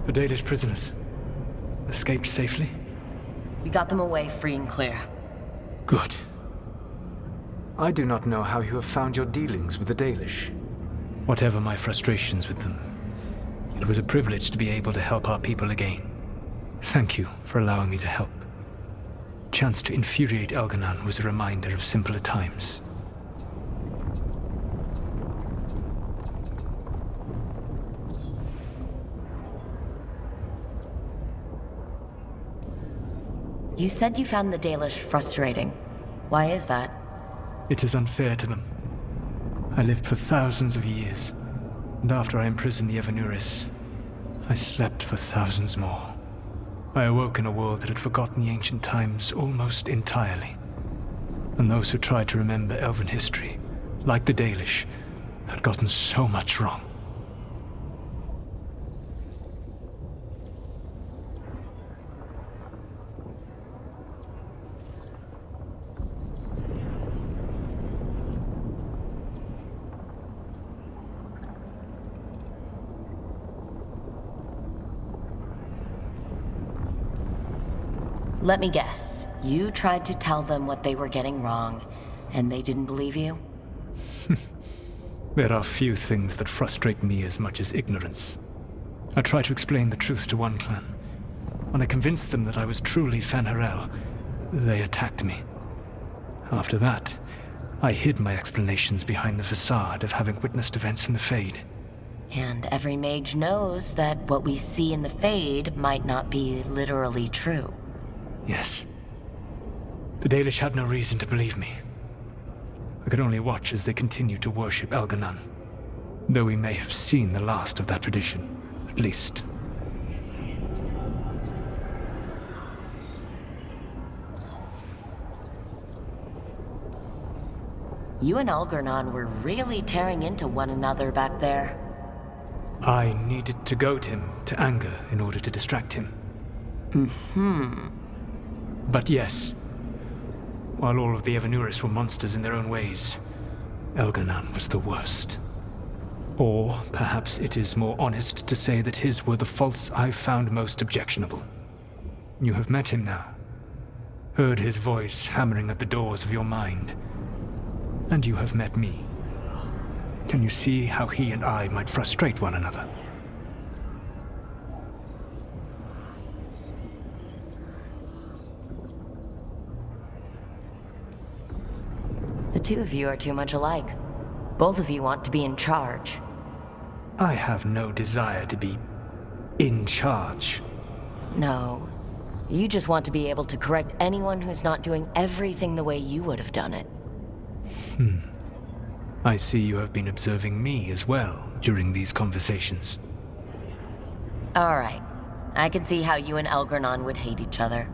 The Dalish prisoners escaped safely? We got them away free and clear. Good. I do not know how you have found your dealings with the Dalish. Whatever my frustrations with them, it was a privilege to be able to help our people again. Thank you for allowing me to help. Chance to infuriate Elganon was a reminder of simpler times. You said you found the Dalish frustrating. Why is that? It is unfair to them. I lived for thousands of years, and after I imprisoned the Evanuris, I slept for thousands more. I awoke in a world that had forgotten the ancient times almost entirely. And those who tried to remember Elven history, like the Dalish, had gotten so much wrong. Let me guess. You tried to tell them what they were getting wrong, and they didn't believe you? There are few things that frustrate me as much as ignorance. I tried to explain the truth to one clan. When I convinced them that I was truly Fen'Harel, they attacked me. After that, I hid my explanations behind the facade of having witnessed events in the Fade. And every mage knows that what we see in the Fade might not be literally true. Yes. The Dalish had no reason to believe me. I could only watch as they continued to worship Elganon, though we may have seen the last of that tradition, at least. You and Elgar'nan were really tearing into one another back there. I needed to goad him to anger in order to distract him. But yes, while all of the Evanuris were monsters in their own ways, Elganon was the worst. Or perhaps it is more honest to say that his were the faults I've found most objectionable. You have met him now, heard his voice hammering at the doors of your mind, and you have met me. Can you see how he and I might frustrate one another? The two of you are too much alike. Both of you want to be in charge. I have no desire to be in charge. No. You just want to be able to correct anyone who's not doing everything the way you would have done it. I see you have been observing me as well during these conversations. All right. I can see how you and Elgar'nan would hate each other.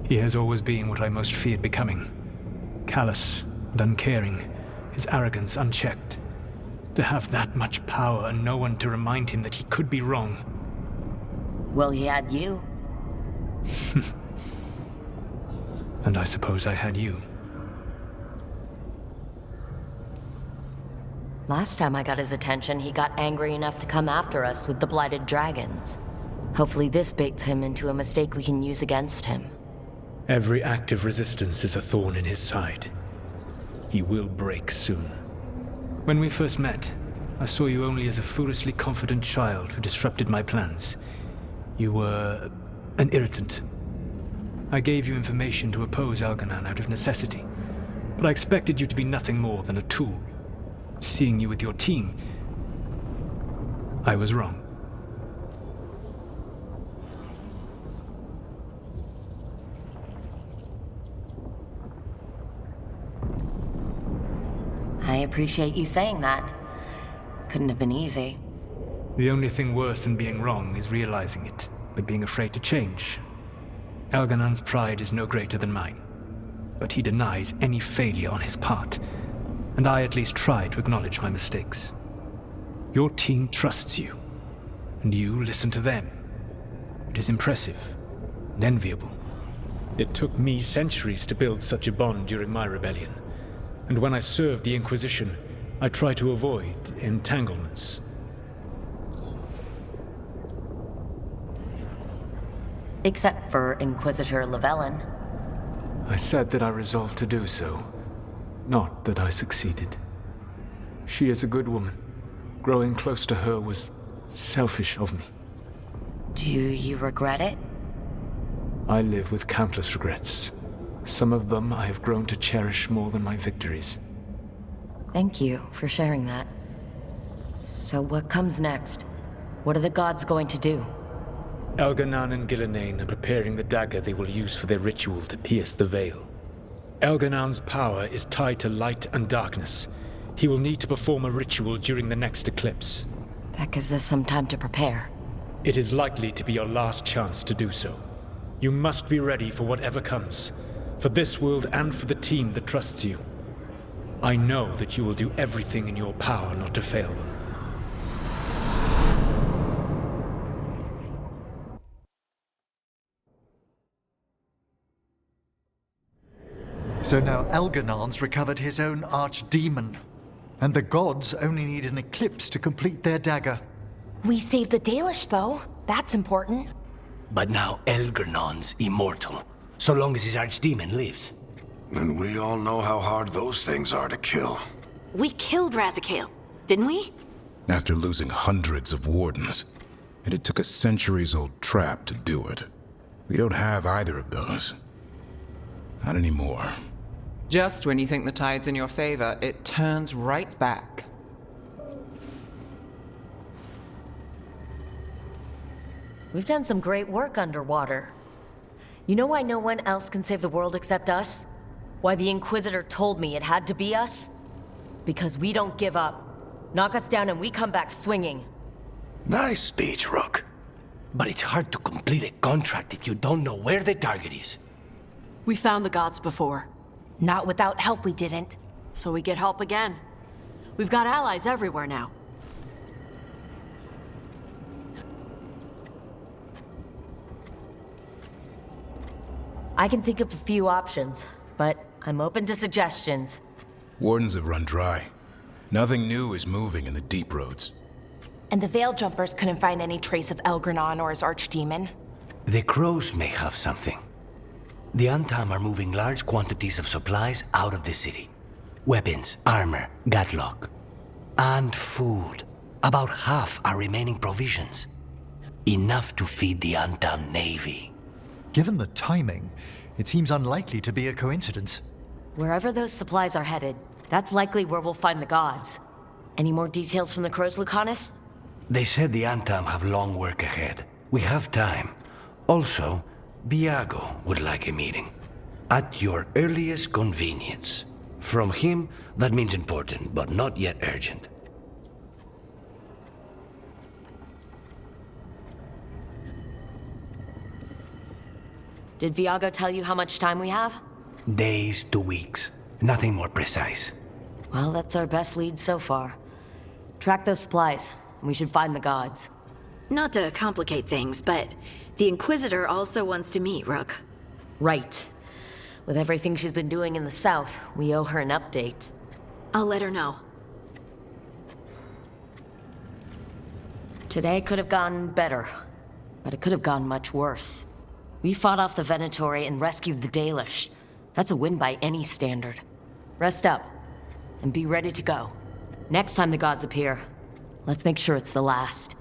He has always been what I most feared becoming. Callous and uncaring, his arrogance unchecked. To have that much power and no one to remind him that he could be wrong. Well, he had you. And I suppose I had you. Last time I got his attention, he got angry enough to come after us with the Blighted Dragons. Hopefully this bakes him into a mistake we can use against him. Every act of resistance is a thorn in his side. He will break soon. When we first met, I saw you only as a foolishly confident child who disrupted my plans. You were an irritant. I gave you information to oppose Elganon out of necessity, but I expected you to be nothing more than a tool. Seeing you with your team, I was wrong. I appreciate you saying that. Couldn't have been easy. The only thing worse than being wrong is realizing it, but being afraid to change. Elganon's pride is no greater than mine, but he denies any failure on his part, and I at least try to acknowledge my mistakes. Your team trusts you, and you listen to them. It is impressive and enviable. It took me centuries to build such a bond during my rebellion, and when I served the Inquisition, I tried to avoid entanglements. Except for Inquisitor Llewellyn. I said that I resolved to do so, not that I succeeded. She is a good woman. Growing close to her was selfish of me. Do you regret it? I live with countless regrets. Some of them I have grown to cherish more than my victories. Thank you for sharing that. So what comes next? What are the gods going to do? Elganan and Gillenane are preparing the dagger they will use for their ritual to pierce the veil. Elganan's power is tied to light and darkness. He will need to perform a ritual during the next eclipse. That gives us some time to prepare. It is likely to be your last chance to do so. You must be ready for whatever comes, for this world and for the team that trusts you. I know that you will do everything in your power not to fail them. So now Elganan's recovered his own archdemon, and the gods only need an eclipse to complete their dagger. We saved the Dalish, though. That's important. But now Elgernon's immortal, so long as his archdemon lives. And we all know how hard those things are to kill. We killed Razikale, didn't we? After losing hundreds of wardens, and it took a centuries-old trap to do it. We don't have either of those. Not anymore. Just when you think the tide's in your favor, it turns right back. We've done some great work underwater. You know why no one else can save the world except us? Why the Inquisitor told me it had to be us? Because we don't give up. Knock us down and we come back swinging. Nice speech, Rook. But it's hard to complete a contract if you don't know where the target is. We found the gods before, Not without help, we didn't. so we get help again. We've got allies everywhere now. I can think of a few options, but I'm open to suggestions. Wardens have run dry. Nothing new is moving in the deep roads. And the Veil Jumpers couldn't find any trace of Elgranon or his archdemon. The crows may have something. The Antam are moving large quantities of supplies out of the city. Weapons, armor, gatlock. And food. About half are remaining provisions. Enough to feed the Antam navy. Given the timing, it seems unlikely to be a coincidence. Wherever those supplies are headed, that's likely where we'll find the gods. Any more details from the crows, Lucanus? They said the Antam have long work ahead. We have time. Also, Viago would like a meeting. At your earliest convenience. From him, that means important, but not yet urgent. Did Viago tell you how much time we have? Days to weeks. Nothing more precise. Well, that's our best lead so far. Track those supplies, and we should find the gods. Not to complicate things, but the Inquisitor also wants to meet Rook. Right. With everything she's been doing in the south, we owe her an update. I'll let her know. Today could have gone better, but it could have gone much worse. We fought off the Venatori and rescued the Dalish. That's a win by any standard. Rest up, and be ready to go. Next time the gods appear, let's make sure it's the last.